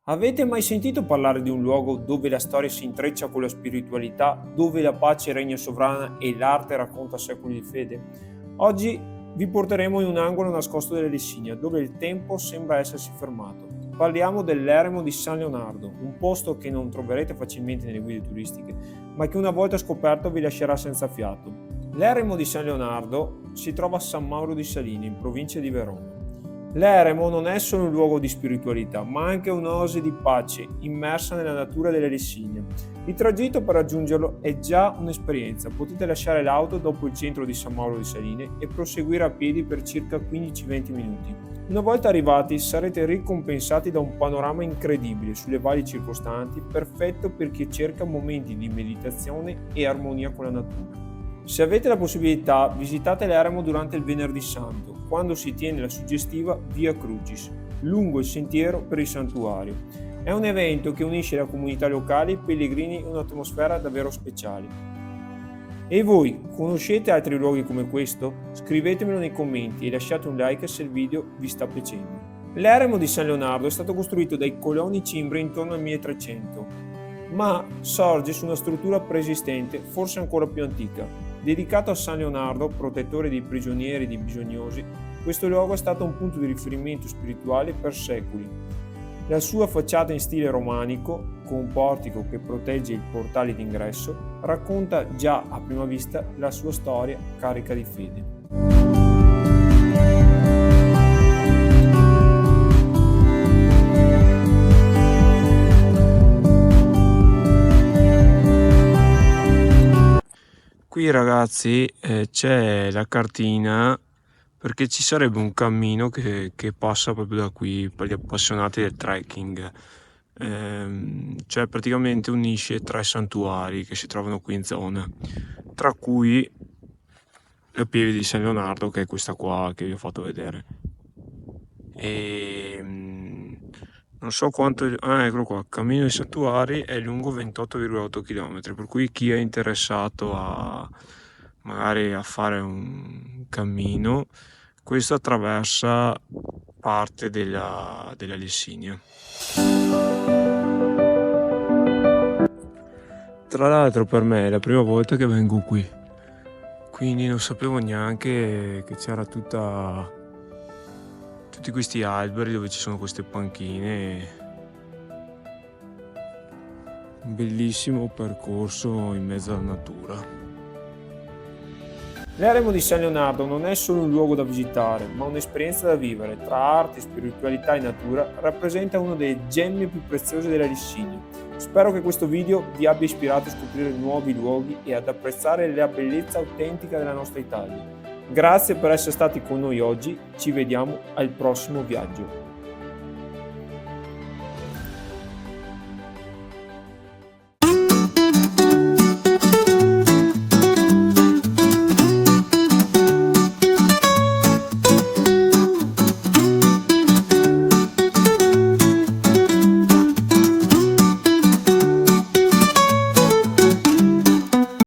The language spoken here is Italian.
Avete mai sentito parlare di un luogo dove la storia si intreccia con la spiritualità, dove la pace regna sovrana e l'arte racconta secoli di fede? Oggi vi porteremo in un angolo nascosto della Lessinia, dove il tempo sembra essersi fermato. Parliamo dell'eremo di San Leonardo, un posto che non troverete facilmente nelle guide turistiche, ma che una volta scoperto vi lascerà senza fiato. L'eremo di San Leonardo si trova a San Mauro di Saline, in provincia di Verona. L'eremo non è solo un luogo di spiritualità, ma anche un'oasi di pace immersa nella natura della Lessinia. Il tragitto per raggiungerlo è già un'esperienza. Potete lasciare l'auto dopo il centro di San Mauro di Saline e proseguire a piedi per circa 15-20 minuti. Una volta arrivati sarete ricompensati da un panorama incredibile sulle valli circostanti, perfetto per chi cerca momenti di meditazione e armonia con la natura. Se avete la possibilità, visitate l'eremo durante il Venerdì Santo, quando si tiene la suggestiva Via Crucis, lungo il sentiero per il santuario. È un evento che unisce la comunità locale e i pellegrini in un'atmosfera davvero speciale. E voi, conoscete altri luoghi come questo? Scrivetemelo nei commenti e lasciate un like se il video vi sta piacendo. L'eremo di San Leonardo è stato costruito dai coloni cimbri intorno al 1300, ma sorge su una struttura preesistente, forse ancora più antica. Dedicato a San Leonardo, protettore dei prigionieri e dei bisognosi, questo luogo è stato un punto di riferimento spirituale per secoli. La sua facciata in stile romanico, con un portico che protegge il portale d'ingresso, racconta già a prima vista la sua storia carica di fede. Qui ragazzi c'è la cartina perché ci sarebbe un cammino che passa proprio da qui per gli appassionati del trekking. Cioè praticamente unisce 3 santuari che si trovano qui in zona, tra cui la pieve di San Leonardo, che è questa qua che vi ho fatto vedere. E non so quanto, eccolo qua, cammino dei santuari è lungo 28,8 km, per cui chi è interessato a magari a fare un cammino, questo attraversa parte della Lessinia. Tra l'altro per me è la prima volta che vengo qui, quindi non sapevo neanche che c'era tutti questi alberi dove ci sono queste panchine. Un bellissimo percorso in mezzo alla natura. L'eremo di San Leonardo non è solo un luogo da visitare, ma un'esperienza da vivere. Tra arte, spiritualità e natura rappresenta uno delle gemme più preziose della Lessinia. Spero che questo video vi abbia ispirato a scoprire nuovi luoghi e ad apprezzare la bellezza autentica della nostra Italia. Grazie per essere stati con noi oggi, ci vediamo al prossimo viaggio.